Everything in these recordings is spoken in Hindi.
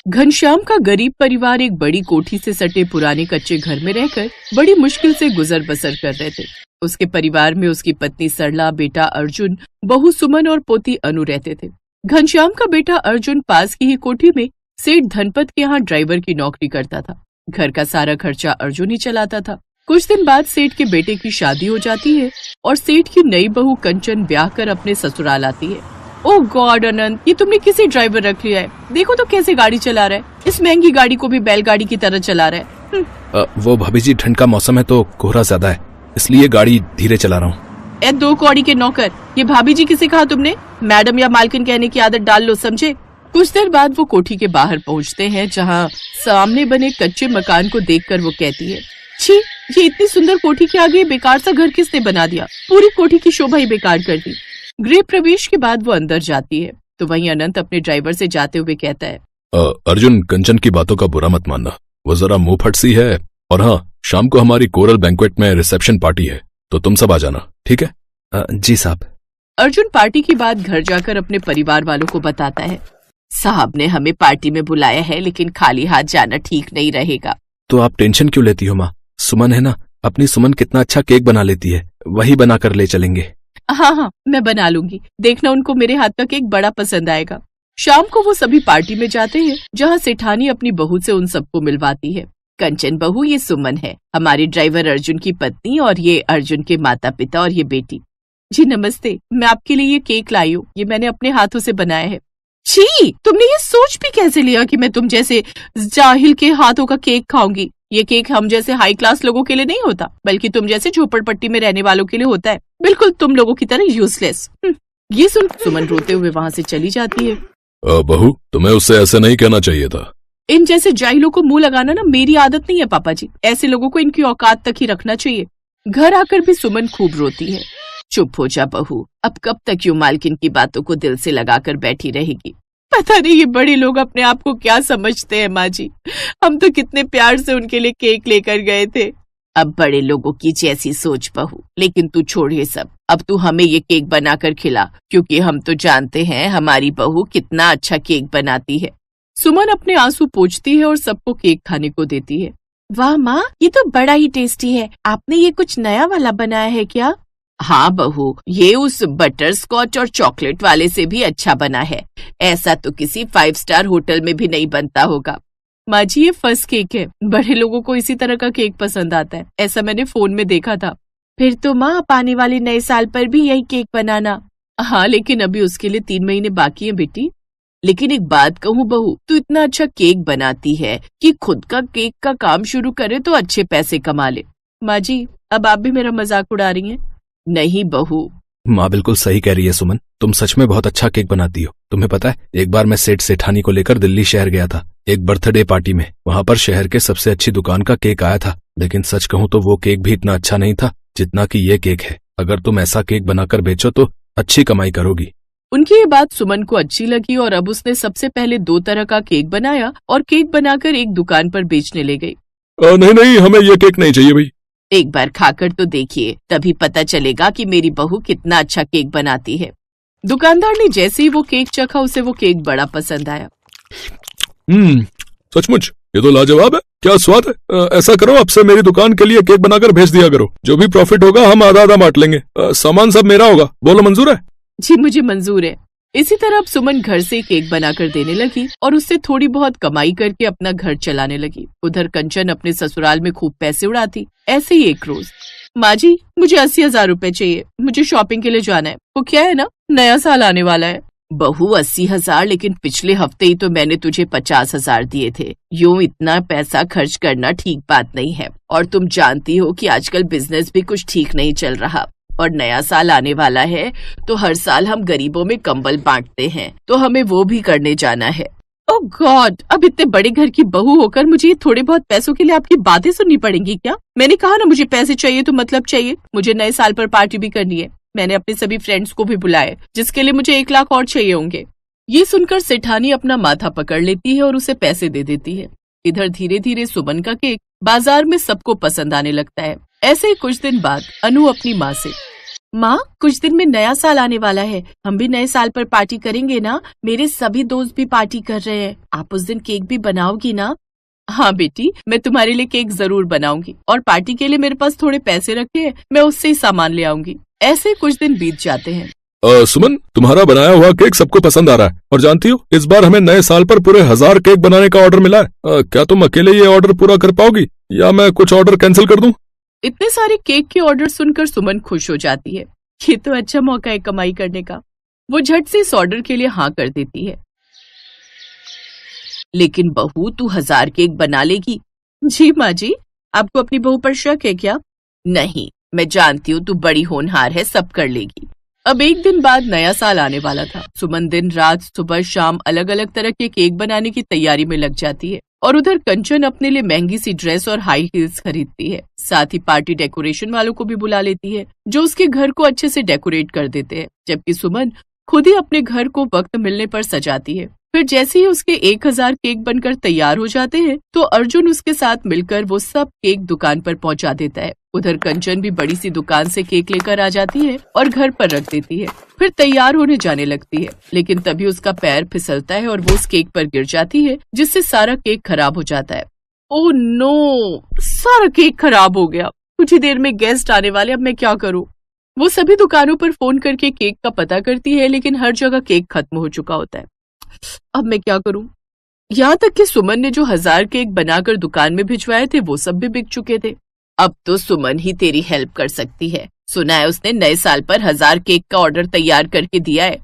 घनश्याम का गरीब परिवार एक बड़ी कोठी से सटे पुराने कच्चे घर में रहकर बड़ी मुश्किल से गुजर बसर कर रहे थे। उसके परिवार में उसकी पत्नी सरला, बेटा अर्जुन, बहू सुमन और पोती अनु रहते थे। घनश्याम का बेटा अर्जुन पास की ही कोठी में सेठ धनपत के यहाँ ड्राइवर की नौकरी करता था। घर का सारा खर्चा अर्जुन ही चलाता था। कुछ दिन बाद सेठ के बेटे की शादी हो जाती है और सेठ की नई बहू कंचन ब्याह कर अपने ससुराल आती है। ओह गॉड अनंत, ये तुमने किसी ड्राइवर रख लिया है? देखो तो कैसे गाड़ी चला रहा है। इस महंगी गाड़ी को भी बैलगाड़ी की तरह चला रहा है। वो भाभी जी, ठंड का मौसम है तो कोहरा ज्यादा है, इसलिए गाड़ी धीरे चला रहा हूँ। ए दो कौड़ी के नौकर, ये भाभी जी किसे कहा तुमने? मैडम या मालकिन कहने की आदत डाल लो, समझे? कुछ देर बाद वो कोठी के बाहर पहुँचते हैं, जहाँ सामने बने कच्चे मकान को देखकर वो कहती है, छी, ये इतनी सुंदर कोठी के आगे बेकार सा घर किसने बना दिया? पूरी कोठी की शोभा ही बेकार कर दी। गृह प्रवेश के बाद वो अंदर जाती है तो वहीं अनंत अपने ड्राइवर से जाते हुए कहता है, अर्जुन, कंचन की बातों का बुरा मत मानना, वो जरा मुंह फट सी है। और हाँ, शाम को हमारी कोरल बैंक्वेट में रिसेप्शन पार्टी है, तो तुम सब आ जाना, ठीक है? जी साहब। अर्जुन पार्टी की बात घर जाकर अपने परिवार वालों को बताता है। साहब ने हमें पार्टी में बुलाया है, लेकिन खाली हाथ जाना ठीक नहीं रहेगा। तो आप टेंशन क्यों लेती हो माँ? सुमन है ना, अपनी सुमन कितना अच्छा केक बना लेती है, वही बना कर ले चलेंगे। हाँ, मैं बना लूंगी, देखना उनको मेरे हाथ का केक बड़ा पसंद आएगा। शाम को वो सभी पार्टी में जाते हैं, जहाँ सेठानी अपनी बहू से उन सबको मिलवाती है। कंचन बहू, ये सुमन है, हमारे ड्राइवर अर्जुन की पत्नी, और ये अर्जुन के माता पिता और ये बेटी। जी नमस्ते, मैं आपके लिए ये केक लाई हूँ, ये मैंने अपने हाथों से बनाया है। छी, तुमने ये सोच भी कैसे लिया कि मैं तुम जैसे जाहिल के हाथों का केक खाऊंगी? ये केक हम जैसे हाई क्लास लोगों के लिए नहीं होता, बल्कि तुम जैसे झोपड़पट्टी में रहने वालों के लिए होता है, बिल्कुल तुम लोगों की तरह यूजलेस। ये सुन सुमन रोते हुए वहाँ से चली जाती है। बहू, तुम्हें उससे ऐसे नहीं कहना चाहिए था। इन जैसे जाहिलों को मुंह लगाना ना मेरी आदत नहीं है पापा जी, ऐसे लोगों को इनकी औकात तक ही रखना चाहिए। घर आकर भी सुमन खूब रोती है। चुप हो जा बहू, अब कब तक यूं मालकिन की बातों को दिल से लगाकर बैठी रहेगी? पता नहीं ये बड़े लोग अपने आप को क्या समझते हैं माँ जी, हम तो कितने प्यार से उनके लिए केक लेकर गए थे। अब बड़े लोगों की जैसी सोच बहू, लेकिन तू छोड़ ये सब, अब तू हमें ये केक बनाकर खिला, क्योंकि हम तो जानते हैं हमारी बहू कितना अच्छा केक बनाती है। सुमन अपने आंसू पोंछती है और सबको केक खाने को देती है। वाह माँ, ये तो बड़ा ही टेस्टी है, आपने ये कुछ नया वाला बनाया है क्या? हाँ बहू, ये उस बटर स्कॉच और चॉकलेट वाले से भी अच्छा बना है, ऐसा तो किसी 5 स्टार होटल में भी नहीं बनता होगा। माँ जी, ये फर्स्ट केक है, बड़े लोगों को इसी तरह का केक पसंद आता है, ऐसा मैंने फोन में देखा था। फिर तो माँ, आप आने वाले नए साल पर भी यही केक बनाना। हाँ, लेकिन अभी उसके लिए 3 महीने बाकी है बेटी। लेकिन एक बात कहूँ बहू, तू इतना अच्छा केक बनाती है कि खुद का केक का काम शुरू करे तो अच्छे पैसे कमा ले। माँ जी, अब आप भी मेरा मजाक उड़ा रही हैं? नहीं बहू। माँ बिल्कुल सही कह रही है सुमन, तुम सच में बहुत अच्छा केक बनाती हो। तुम्हें पता है, एक बार मैं सेठ सेठानी को लेकर दिल्ली शहर गया था एक बर्थडे पार्टी में। वहाँ पर शहर के सबसे अच्छी दुकान का केक आया था, लेकिन सच कहूँ तो वो केक भी इतना अच्छा नहीं था जितना कि ये केक है। अगर तुम ऐसा केक बनाकर बेचो तो अच्छी कमाई करोगी। उनकी ये बात सुमन को अच्छी लगी और अब उसने सबसे पहले 2 तरह का केक बनाया और केक बनाकर एक दुकान पर बेचने ले गई। नहीं, हमें ये केक नहीं चाहिए भाई। एक बार खाकर तो देखिए, तभी पता चलेगा कि मेरी बहू कितना अच्छा केक बनाती है। दुकानदार ने जैसे ही वो केक चखा, उसे वो केक बड़ा पसंद आया। सचमुच ये तो लाजवाब है, क्या स्वाद है। ऐसा करो, अब से मेरी दुकान के लिए केक बनाकर भेज दिया करो, जो भी प्रॉफिट होगा हम आधा आधा बांट लेंगे। सामान सब मेरा होगा, बोलो मंजूर है? जी मुझे मंजूर है। इसी तरह अब सुमन घर से केक बनाकर देने लगी और उससे थोड़ी बहुत कमाई करके अपना घर चलाने लगी। उधर कंचन अपने ससुराल में खूब पैसे उड़ाती। ऐसे ही एक रोज, माँ जी मुझे 80,000 रुपए चाहिए, मुझे शॉपिंग के लिए जाना है। वो क्या है ना, नया साल आने वाला है। बहू 80,000, लेकिन पिछले हफ्ते ही तो मैंने तुझे 50,000 दिए थे। यूं इतना पैसा खर्च करना ठीक बात नहीं है, और तुम जानती हो कि आजकल बिजनेस भी कुछ ठीक नहीं चल रहा, और नया साल आने वाला है तो हर साल हम गरीबों में कंबल बांटते हैं, तो हमें वो भी करने जाना है। ओह गॉड, अब इतने बड़े घर की बहू होकर मुझे ये थोड़े बहुत पैसों के लिए आपकी बातें सुननी पड़ेंगी क्या? मैंने कहा ना, मुझे पैसे चाहिए तो मतलब चाहिए। मुझे नए साल पर पार्टी भी करनी है, मैंने अपने सभी फ्रेंड्स को भी बुलाया, जिसके लिए मुझे 1 लाख और चाहिए होंगे। ये सुनकर सेठानी अपना माथा पकड़ लेती है और उसे पैसे दे देती है। इधर धीरे धीरे सुमन का केक बाजार में सबको पसंद आने लगता है। ऐसे ही कुछ दिन बाद अनु अपनी माँ से, माँ, कुछ दिन में नया साल आने वाला है, हम भी नए साल पर पार्टी करेंगे ना? मेरे सभी दोस्त भी पार्टी कर रहे हैं। आप उस दिन केक भी बनाओगी ना? हाँ बेटी, मैं तुम्हारे लिए केक जरूर बनाऊंगी और पार्टी के लिए मेरे पास थोड़े पैसे रखे हैं, मैं उससे ही सामान ले आऊंगी। ऐसे कुछ दिन बीत जाते हैं। सुमन, तुम्हारा बनाया हुआ केक सबको पसंद आ रहा है और जानती हो इस बार हमें नए साल पर पूरे 1000 केक बनाने का ऑर्डर मिला है। क्या तुम अकेले ये ऑर्डर पूरा कर पाओगी या मैं कुछ ऑर्डर कैंसिल कर दूं? इतने सारे केक के ऑर्डर सुनकर सुमन खुश हो जाती है। ये तो अच्छा मौका है कमाई करने का। वो झट से इस ऑर्डर के लिए हाँ कर देती है। लेकिन बहू, तू 1000 केक बना लेगी? जी माँ जी, आपको अपनी बहू पर शक है क्या? नहीं, मैं जानती हूँ तू बड़ी होनहार है, सब कर लेगी। अब एक दिन बाद नया साल आने वाला था। सुमन दिन रात सुबह शाम अलग अलग तरह के केक बनाने की तैयारी में लग जाती है और उधर कंचन अपने लिए महंगी सी ड्रेस और हाई हील्स खरीदती है। साथ ही पार्टी डेकोरेशन वालों को भी बुला लेती है जो उसके घर को अच्छे से डेकोरेट कर देते हैं, जबकि सुमन खुद ही अपने घर को वक्त मिलने पर सजाती है। फिर जैसे ही उसके 1000 केक बनकर तैयार हो जाते हैं तो अर्जुन उसके साथ मिलकर वो सब केक दुकान पर पहुंचा देता है। उधर कंचन भी बड़ी सी दुकान से केक लेकर आ जाती है और घर पर रख देती है। फिर तैयार होने जाने लगती है, लेकिन तभी उसका पैर फिसलता है और वो उस केक पर गिर जाती है, जिससे सारा केक खराब हो जाता है। ओह नो, सारा केक खराब हो गया। कुछ ही देर में गेस्ट आने वाले, अब मैं क्या करूं? वो सभी दुकानों पर फोन करके केक का पता करती है, लेकिन हर जगह केक खत्म हो चुका होता है। अब मैं क्या करूं? यहाँ तक कि सुमन ने जो 1000 केक बनाकर दुकान में भिजवाए थे वो सब भी बिक चुके थे। अब तो सुमन ही तेरी हेल्प कर सकती है। सुना है उसने नए साल पर 1000 केक का ऑर्डर तैयार करके दिया है।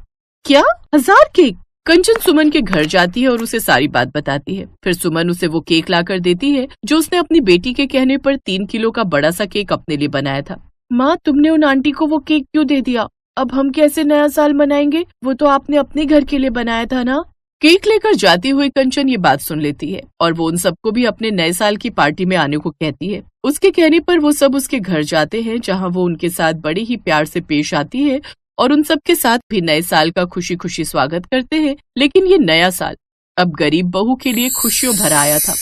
क्या 1000 केक? कंचन सुमन के घर जाती है और उसे सारी बात बताती है। फिर सुमन उसे वो केक लाकर देती है जो उसने अपनी बेटी के कहने पर 3 किलो का बड़ा सा केक अपने लिए बनाया था। माँ, तुमने उन आंटी को वो केक क्यों दे दिया? अब हम कैसे नया साल मनाएंगे? वो तो आपने अपने घर के लिए बनाया था ना? केक लेकर जाती हुई कंचन ये बात सुन लेती है और वो उन सबको भी अपने नए साल की पार्टी में आने को कहती है। उसके कहने पर वो सब उसके घर जाते हैं, जहां वो उनके साथ बड़े ही प्यार से पेश आती है और उन सब के साथ भी नए साल का खुशी खुशी स्वागत करते हैं। लेकिन ये नया साल अब गरीब बहू के लिए खुशियों भरा आया था।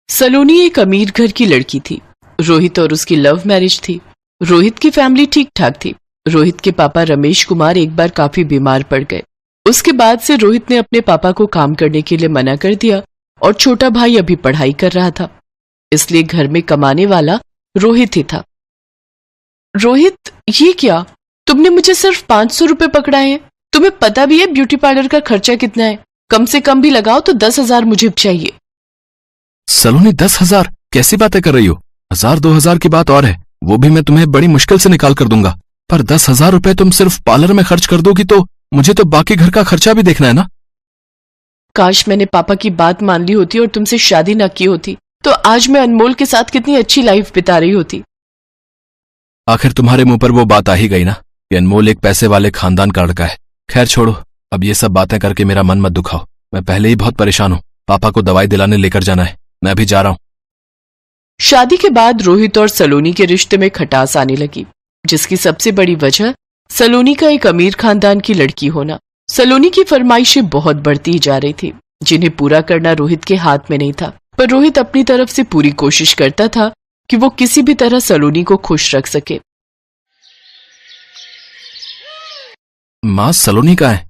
सलोनी एक अमीर घर की लड़की थी। रोहित और उसकी लव मैरिज थी। रोहित की फैमिली ठीक ठाक थी। रोहित के पापा रमेश कुमार एक बार काफी बीमार पड़ गए। उसके बाद से रोहित ने अपने पापा को काम करने के लिए मना कर दिया और छोटा भाई अभी पढ़ाई कर रहा था, इसलिए घर में कमाने वाला रोहित ही था। रोहित, ये क्या? तुमने मुझे सिर्फ 500 रुपए पकड़ाए हैं। तुम्हें पता भी है ब्यूटी पार्लर का खर्चा कितना है? कम से कम भी लगाओ तो 10,000 मुझे चाहिए। सलोनी, 10,000? कैसी बातें कर रही हो? 1000-2000 की बात और है, वो भी मैं तुम्हें बड़ी मुश्किल से निकाल कर दूंगा। पर 10,000 रुपए तुम सिर्फ पार्लर में खर्च कर दोगी तो मुझे तो बाकी घर का खर्चा भी देखना है ना। काश मैंने पापा की बात मान ली होती और तुमसे शादी न की होती, तो आज मैं अनमोल के साथ कितनी अच्छी लाइफ बिता रही होती। आखिर तुम्हारे मुंह पर वो बात आ ही गई ना कि अनमोल एक पैसे वाले खानदान का लड़का है। खैर छोड़ो, अब ये सब बातें करके मेरा मन मत दुखाओ। मैं पहले ही बहुत परेशान हूँ। पापा को दवाई दिलाने लेकर जाना है, मैं अभी जा रहा हूँ। शादी के बाद रोहित और सलोनी के रिश्ते में खटास आने लगी, जिसकी सबसे बड़ी वजह सलोनी का एक अमीर खानदान की लड़की होना। सलोनी की फरमाइशें बहुत बढ़ती ही जा रही थी, जिन्हें पूरा करना रोहित के हाथ में नहीं था। पर रोहित अपनी तरफ से पूरी कोशिश करता था कि वो किसी भी तरह सलोनी को खुश रख सके। माँ, सलोनी कहाँ है?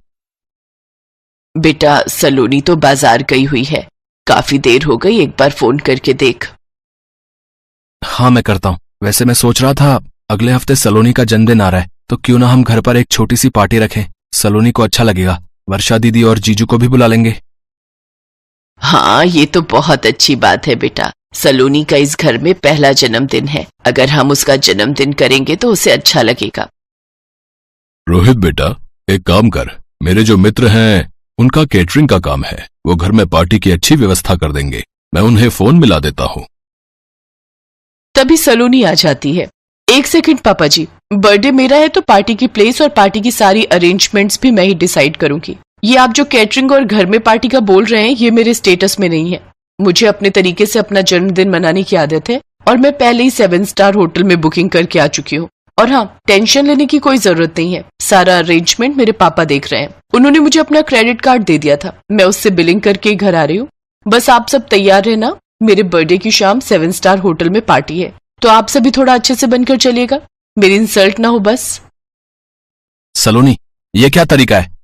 बेटा, सलोनी तो बाजार गई हुई है। काफी देर हो गई, एक बार फोन करके देख। हाँ, मैं करता हूँ। वैसे मैं सोच रहा था अगले हफ्ते सलोनी का जन्मदिन आ रहा है, तो क्यों ना हम घर पर एक छोटी सी पार्टी रखें। सलोनी को अच्छा लगेगा। वर्षा दीदी और जीजू को भी बुला लेंगे। हाँ, ये तो बहुत अच्छी बात है बेटा। सलोनी का इस घर में पहला जन्मदिन है। अगर हम उसका जन्मदिन करेंगे तो उसे अच्छा लगेगा। रोहित बेटा, एक काम कर, मेरे जो मित्र हैं उनका केटरिंग का काम है, वो घर में पार्टी की अच्छी व्यवस्था कर देंगे। मैं उन्हें फोन मिला देता हूँ। तभी सलोनी आ जाती है। एक सेकंड पापा जी, बर्थडे मेरा है तो पार्टी की प्लेस और पार्टी की सारी अरेंजमेंट्स भी मैं ही डिसाइड करूंगी। ये आप जो कैटरिंग और घर में पार्टी का बोल रहे हैं, ये मेरे स्टेटस में नहीं है। मुझे अपने तरीके से अपना जन्मदिन मनाने की आदत है और मैं पहले ही 7 स्टार होटल में बुकिंग करके आ चुकी हूँ। और हाँ, टेंशन लेने की कोई जरूरत नहीं है। सारा अरेंजमेंट मेरे पापा देख रहे हैं। उन्होंने मुझे अपना क्रेडिट कार्ड दे दिया था, मैं उससे बिलिंग करके घर आ रही हूँ। बस आप सब तैयार रहना मेरे बर्थडे की शाम 7 स्टार होटल में पार्टी है, तो आप सभी थोड़ा अच्छे से बनकर चलिएगा, मेरी इंसल्ट ना हो बस। सलोनी, ये क्या तरीका है?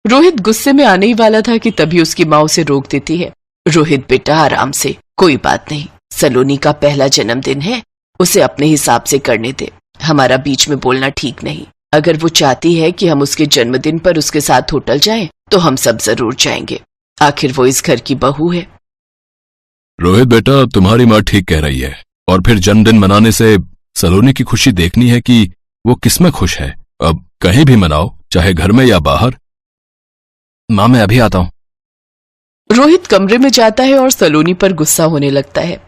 रोहित गुस्से में आने ही वाला था कि तभी उसकी माँ उसे रोक देती है। रोहित बेटा आराम से, कोई बात नहीं, सलोनी का पहला जन्मदिन है, उसे अपने हिसाब से करने दे, हमारा बीच में बोलना ठीक नहीं। अगर वो चाहती है कि हम उसके जन्मदिन पर उसके साथ होटल जाएं, तो हम सब जरूर जाएंगे, आखिर वो इस घर की बहू है। रोहित बेटा, तुम्हारी माँ ठीक कह रही है, और फिर जन्मदिन मनाने से सलोनी की खुशी देखनी है कि वो किसमें खुश है। अब कहीं भी मनाओ, चाहे घर में या बाहर। माँ, मैं अभी आता हूँ। रोहित कमरे में जाता है और सलोनी पर गुस्सा होने लगता है।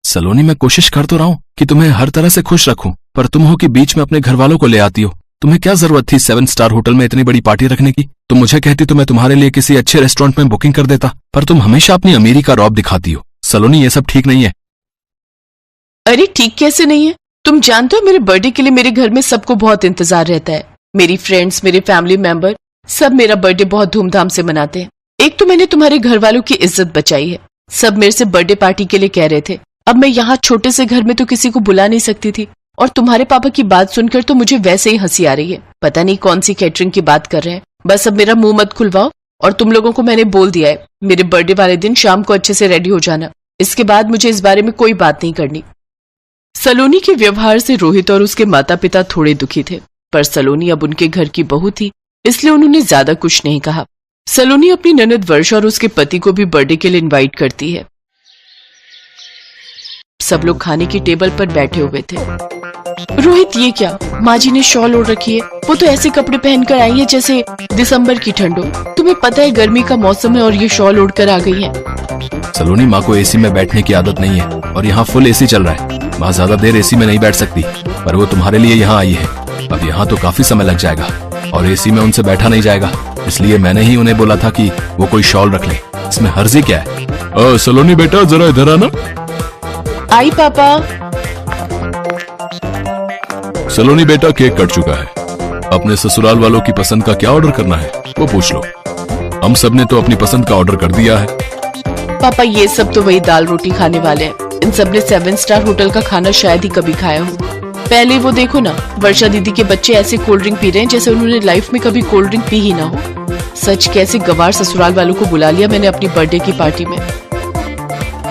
सलोनी, मैं कोशिश कर तो रहा हूं कि तुम्हें हर तरह से खुश रखूं, पर तुम हो कि बीच में अपने घर वालों को ले आती हो। तुम्हें क्या जरूरत थी 7 स्टार होटल में इतनी बड़ी पार्टी रखने की? तुम मुझे कहती तो मैं तुम्हारे लिए किसी अच्छे रेस्टोरेंट में बुकिंग कर देता, पर तुम हमेशा अपनी अमीरी का रौब दिखाती हो। सलोनी, ये सब ठीक नहीं है। अरे ठीक कैसे नहीं है? तुम जानते हो मेरे बर्थडे के लिए मेरे घर में सबको बहुत इंतजार रहता है। मेरी फ्रेंड्स, मेरे फैमिली मेंबर सब मेरा बर्थडे बहुत धूमधाम से मनाते हैं। एक तो मैंने तुम्हारे घर वालों की इज्जत बचाई है, सब मेरे से बर्थडे पार्टी के लिए कह रहे थे। अब मैं यहाँ छोटे से घर में तो किसी को बुला नहीं सकती थी, और तुम्हारे पापा की बात सुनकर तो मुझे वैसे ही हंसी आ रही है। पता नहीं कौन सी कैटरिंग की बात कर रहे हैं। बस अब मेरा मुंह मत खुलवाओ, और तुम लोगों को मैंने बोल दिया है, मेरे बर्थडे वाले दिन शाम को अच्छे से रेडी हो जाना। इसके बाद मुझे इस बारे में कोई बात नहीं करनी। सलोनी के व्यवहार से रोहित और उसके माता पिता थोड़े दुखी थे, पर सलोनी अब उनके घर की बहू थी, इसलिए उन्होंने ज्यादा कुछ नहीं कहा। सलोनी अपनी ननद वर्षा और उसके पति को भी बर्थडे के लिए इनवाइट करती है। सब लोग खाने की टेबल पर बैठे हुए थे। रोहित, ये क्या, माँ जी ने शॉल ओढ़ रखी है, वो तो ऐसे कपड़े पहनकर आई है जैसे दिसंबर की ठंड हो। तुम्हें पता है गर्मी का मौसम है और ये शॉल ओढ़कर आ गई है। सलोनी, माँ को एसी में बैठने की आदत नहीं है, और यहाँ फुल एसी चल रहा है। माँ ज्यादा देर एसी में नहीं बैठ सकती, पर वो तुम्हारे लिए यहाँ आई है। अब यहाँ तो काफी समय लग जाएगा, और एसी में उनसे बैठा नहीं जाएगा, इसलिए मैंने ही उन्हें बोला था कि वो कोई शॉल रख ले। इसमें हर्जी क्या है? सलोनी बेटा, जरा इधर आना। आई पापा। सलोनी बेटा, केक कट चुका है। अपने ससुराल वालों की पसंद का क्या ऑर्डर करना है वो पूछ लो। हम सब ने तो अपनी पसंद का ऑर्डर कर दिया है। पापा, ये सब तो वही दाल रोटी खाने वाले हैं। इन सब ने 7 स्टार होटल का खाना शायद ही कभी खाया हो। पहले वो देखो ना, वर्षा दीदी के बच्चे ऐसे कोल्ड ड्रिंक पी रहे हैं जैसे उन्होंने लाइफ में कभी कोल्ड ड्रिंक पी ही ना हो। सच, कैसे गवार ससुराल वालों को बुला लिया मैंने अपनी बर्थडे की पार्टी में।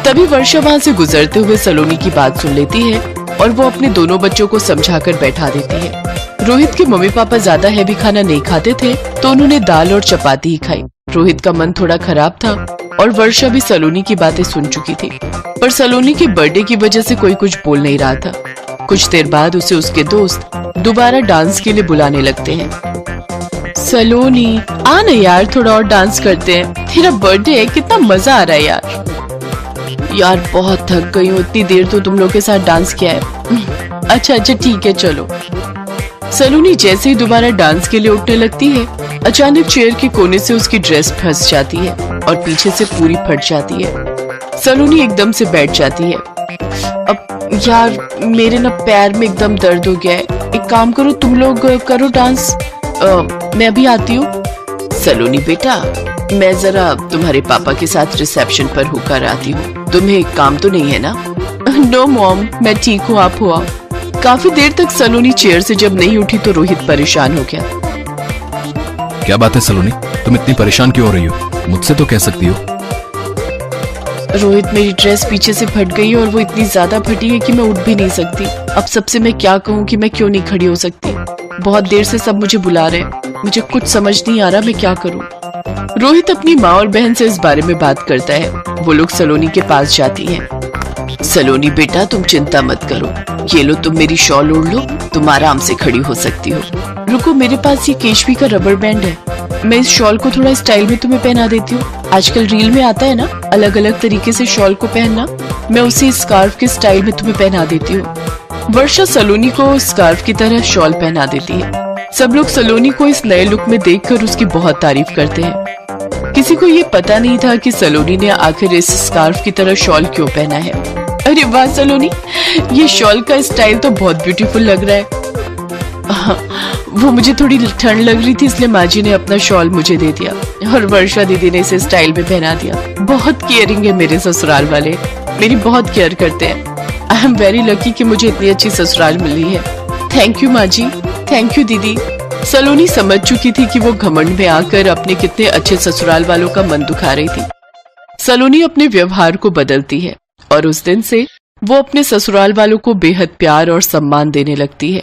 तभी वर्षा वहां से गुजरते हुए सलोनी की बात सुन लेती है, और वो अपने दोनों बच्चों को समझाकर बैठा देती है। रोहित के मम्मी पापा ज्यादा हैवी खाना नहीं खाते थे, तो उन्होंने दाल और चपाती ही खाई। रोहित का मन थोड़ा खराब था, और वर्षा भी सलोनी की बातें सुन चुकी थी, पर सलोनी के बर्थडे की वजह से कोई कुछ बोल नहीं रहा था। कुछ देर बाद उसे उसके दोस्त दोबारा डांस के लिए बुलाने लगते हैं। सलोनी, आ ना यार, थोड़ा और डांस करते हैं, तेरा बर्थडे है, कितना मजा आ रहा है यार। यार बहुत थक गई हूँ, इतनी देर तो तुम लोग के साथ डांस किया है। अच्छा ठीक है, चलो। सलोनी जैसे ही दोबारा डांस के लिए उठने लगती है, अचानक चेयर के कोने से उसकी ड्रेस फंस जाती है और पीछे से पूरी फट जाती है। सलोनी एकदम से बैठ जाती है। अब यार, मेरे ना पैर में एकदम दर्द हो गया है, एक काम करो, तुम लोग करो डांस, मैं अभी आती हूँ। सलोनी बेटा, मैं जरा तुम्हारे पापा के साथ रिसेप्शन पर होकर आती हूँ, तुम्हें काम तो नहीं है ना? नो मॉम, मैं ठीक हूँ, आप हो आओ। काफी देर तक सलोनी चेयर से जब नहीं उठी तो रोहित परेशान हो गया। क्या बात है सलोनी, तुम इतनी परेशान क्यों हो रही हो? मुझसे तो कह सकती हो। रोहित, मेरी ड्रेस पीछे से फट गई है, और वो इतनी ज्यादा फटी है कि मैं उठ भी नहीं सकती। अब सबसे मैं क्या कहूँ कि मैं क्यों नहीं खड़ी हो सकती? बहुत देर से सब मुझे बुला रहे हैं, मुझे कुछ समझ नहीं आ रहा मैं क्या करूँ। रोहित अपनी माँ और बहन से इस बारे में बात करता है। वो लोग सलोनी के पास जाती हैं। सलोनी बेटा, तुम चिंता मत करो, ये लो, तुम मेरी शॉल ओढ़ लो, तुम आराम से खड़ी हो सकती हो। रुको, मेरे पास ये केशवी का रबर बैंड है, मैं इस शॉल को थोड़ा स्टाइल में तुम्हें पहना देती हूँ। आजकल रील में आता है ना अलग अलग तरीके से शॉल को पहनना, मैं उसी स्कार्फ के स्टाइल में तुम्हें पहना देती हूँ। वर्षा सलोनी को स्कार्फ की तरह शॉल पहना देती है। सब लोग सलोनी को इस नए लुक में देखकर उसकी बहुत तारीफ करते हैं। किसी को ये पता नहीं था कि सलोनी ने आखिर इस स्कार्फ की तरह शॉल क्यों पहना है। अरे वाह सलोनी, ये शॉल का स्टाइल तो बहुत ब्यूटीफुल लग रहा है। वो मुझे थोड़ी ठंड लग रही थी, इसलिए माँ जी ने अपना शॉल मुझे दे दिया और वर्षा दीदी ने इसे स्टाइल में पहना दिया। बहुत केयरिंग है मेरे ससुराल वाले, मेरी बहुत केयर करते हैं। आई एम वेरी लकी कि मुझे इतनी अच्छी ससुराल मिली है। थैंक यू माँ जी, थैंक यू दीदी। सलोनी समझ चुकी थी कि वो घमंड में आकर अपने कितने अच्छे ससुराल वालों का मन दुखा रही थी। सलोनी अपने व्यवहार को बदलती है और उस दिन से वो अपने ससुराल वालों को बेहद प्यार और सम्मान देने लगती है।